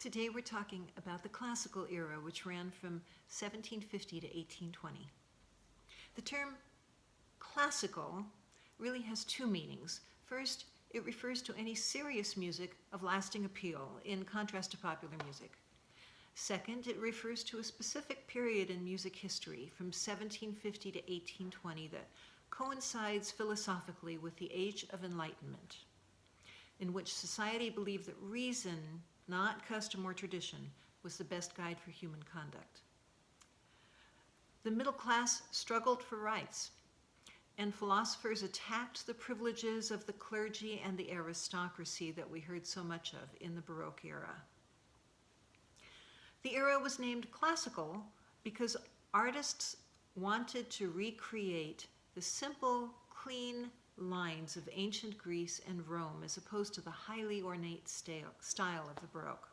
Today we're talking about the classical era, which ran from 1750 to 1820. The term classical really has two meanings. First, it refers to any serious music of lasting appeal, in contrast to popular music. Second, it refers to a specific period in music history from 1750 to 1820 that coincides philosophically with the Age of Enlightenment, in which society believed that reason, not custom or tradition, was the best guide for human conduct. The middle class struggled for rights, and philosophers attacked the privileges of the clergy and the aristocracy that we heard so much of in the Baroque era. The era was named classical because artists wanted to recreate the simple, clean lines of ancient Greece and Rome as opposed to the highly ornate style of the Baroque.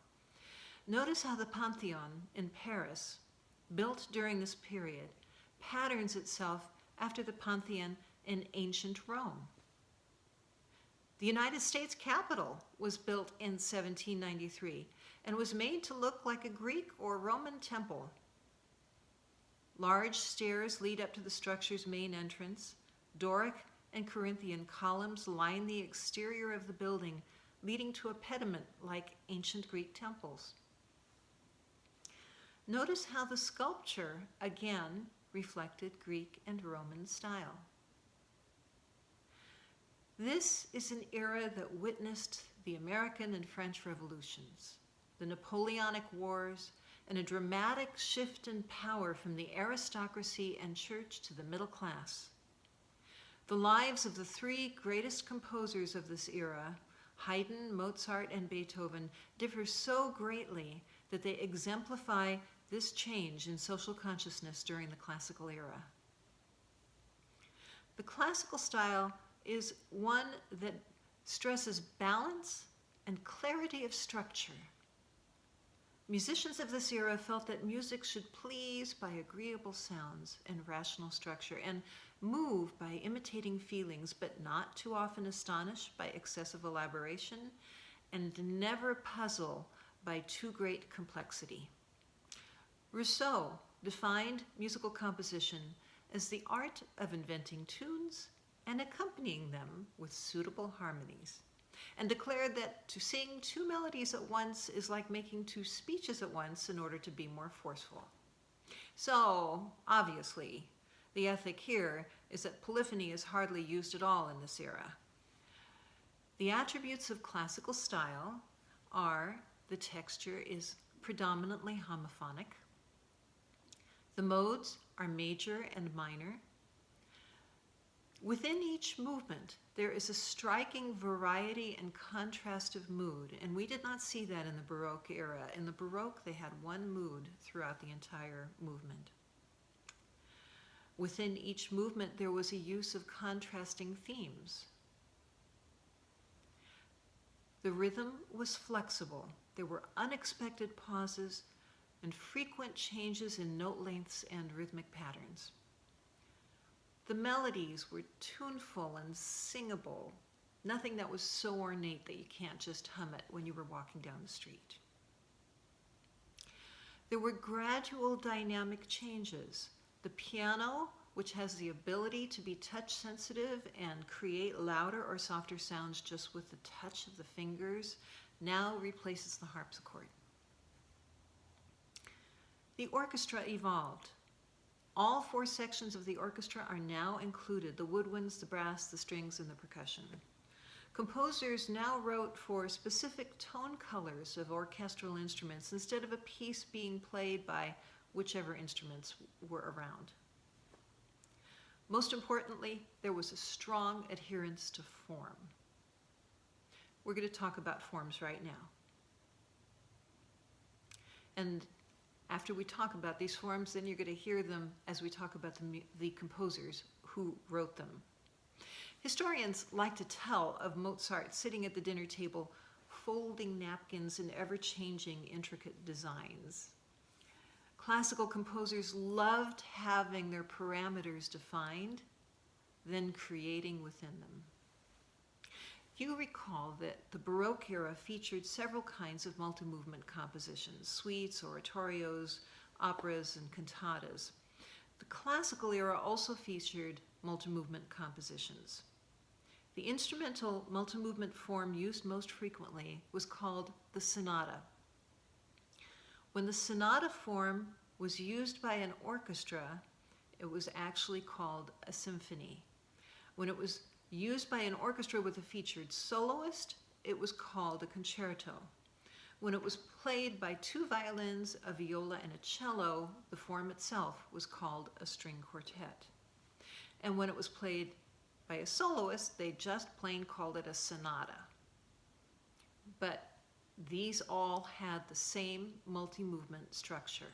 Notice how the Pantheon in Paris, built during this period, patterns itself after the Pantheon in ancient Rome. The United States Capitol was built in 1793 and was made to look like a Greek or Roman temple. Large stairs lead up to the structure's main entrance. Doric and Corinthian columns line the exterior of the building, leading to a pediment like ancient Greek temples. Notice how the sculpture again reflected Greek and Roman style. This is an era that witnessed the American and French revolutions, the Napoleonic Wars, and a dramatic shift in power from the aristocracy and church to the middle class. The lives of the three greatest composers of this era, Haydn, Mozart, and Beethoven, differ so greatly that they exemplify this change in social consciousness during the classical era. The classical style is one that stresses balance and clarity of structure. Musicians of this era felt that music should please by agreeable sounds and rational structure, and move by imitating feelings, but not too often astonish by excessive elaboration, and never puzzle by too great complexity. Rousseau defined musical composition as the art of inventing tunes and accompanying them with suitable harmonies, and declared that to sing two melodies at once is like making two speeches at once in order to be more forceful. So, obviously, the ethic here is that polyphony is hardly used at all in this era. The attributes of classical style are the texture is predominantly homophonic, the modes are major and minor. Within each movement, there is a striking variety and contrast of mood, and we did not see that in the Baroque era. In the Baroque, they had one mood throughout the entire movement. Within each movement, there was a use of contrasting themes. The rhythm was flexible. There were unexpected pauses and frequent changes in note lengths and rhythmic patterns. The melodies were tuneful and singable, nothing that was so ornate that you can't just hum it when you were walking down the street. There were gradual dynamic changes. The piano, which has the ability to be touch sensitive and create louder or softer sounds just with the touch of the fingers, now replaces the harpsichord. The orchestra evolved. All four sections of the orchestra are now included: the woodwinds, the brass, the strings, and the percussion. Composers now wrote for specific tone colors of orchestral instruments instead of a piece being played by whichever instruments were around. Most importantly, there was a strong adherence to form. We're going to talk about forms right now. And after we talk about these forms, then you're going to hear them as we talk about the composers who wrote them. Historians like to tell of Mozart sitting at the dinner table, folding napkins in ever-changing, intricate designs. Classical composers loved having their parameters defined, then creating within them. You recall that the Baroque era featured several kinds of multi-movement compositions, suites, oratorios, operas, and cantatas. The classical era also featured multi-movement compositions. The instrumental multi-movement form used most frequently was called the sonata. When the sonata form was used by an orchestra, it was actually called a symphony. When it was used by an orchestra with a featured soloist, it was called a concerto. When it was played by two violins, a viola, and a cello, the form itself was called a string quartet. And when it was played by a soloist, they just plain called it a sonata. But these all had the same multi-movement structure.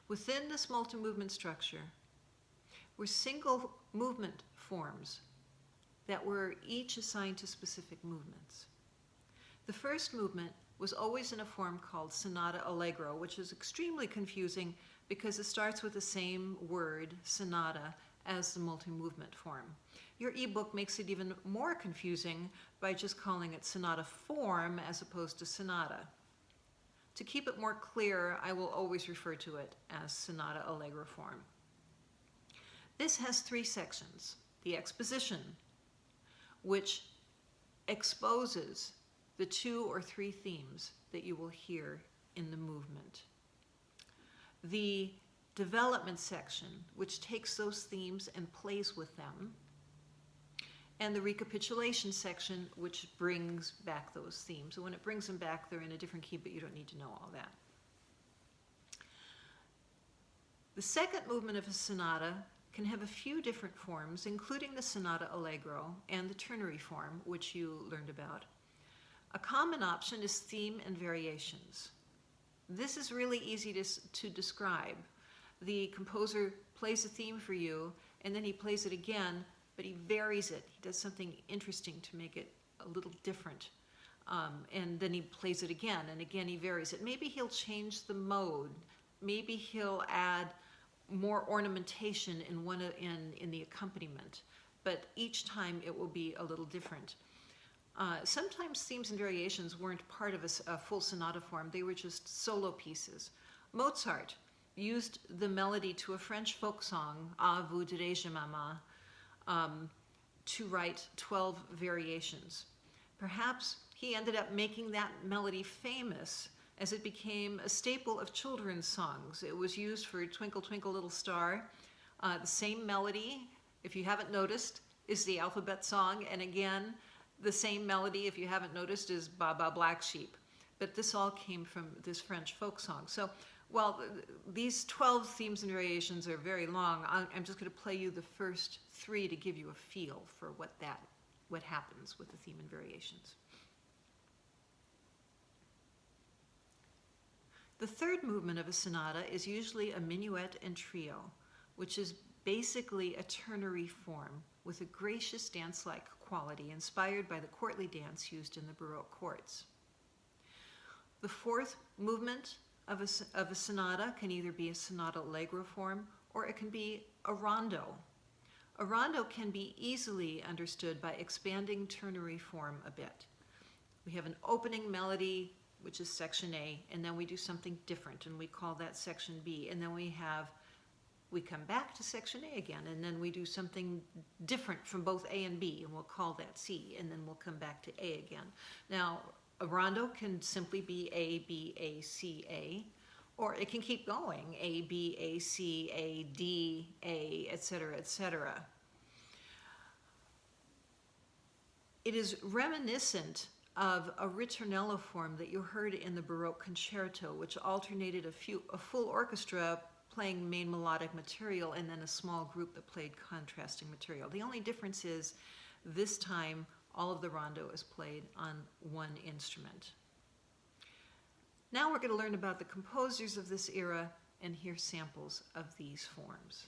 Within this multi-movement structure were single movement forms that were each assigned to specific movements. The first movement was always in a form called sonata allegro, which is extremely confusing because it starts with the same word, sonata, as the multi-movement form. Your ebook makes it even more confusing by just calling it sonata form as opposed to sonata. To keep it more clear, I will always refer to it as sonata allegro form. This has three sections. The exposition, which exposes the two or three themes that you will hear in the movement. The development section, which takes those themes and plays with them. And the recapitulation section, which brings back those themes. So when it brings them back, they're in a different key, but you don't need to know all that. The second movement of a sonata can have a few different forms, including the sonata allegro and the ternary form, which you learned about. A common option is theme and variations. This is really easy to describe. The composer plays a theme for you, and then he plays it again, but he varies it. He does something interesting to make it a little different. And then he plays it again, and again he varies it. Maybe he'll change the mode. Maybe he'll add more ornamentation in the accompaniment, but each time it will be a little different. Sometimes themes and variations weren't part of a full sonata form. They were just solo pieces. Mozart used the melody to a French folk song, Ah, vous dirai-je maman, to write 12 variations. Perhaps he ended up making that melody famous as it became a staple of children's songs. It was used for Twinkle, Twinkle, Little Star. The same melody, if you haven't noticed, is the alphabet song. And again, the same melody, if you haven't noticed, is Ba Ba Black Sheep. But this all came from this French folk song. So while these 12 themes and variations are very long, I'm just going to play you the first three to give you a feel for what happens with the theme and variations. The third movement of a sonata is usually a minuet and trio, which is basically a ternary form with a gracious dance-like quality inspired by the courtly dance used in the Baroque courts. The fourth movement of a sonata can either be a sonata allegro form or it can be a rondo. A rondo can be easily understood by expanding ternary form a bit. We have an opening melody, which is section A, and then we do something different, and we call that section B, and then we come back to section A again, and then we do something different from both A and B, and we'll call that C, and then we'll come back to A again. Now, a rondo can simply be A, B, A, C, A, or it can keep going, A, B, A, C, A, D, A, etc., etc. It is reminiscent of a ritornello form that you heard in the Baroque concerto, which alternated a full orchestra playing main melodic material and then a small group that played contrasting material. The only difference is this time all of the rondo is played on one instrument. Now we're going to learn about the composers of this era and hear samples of these forms.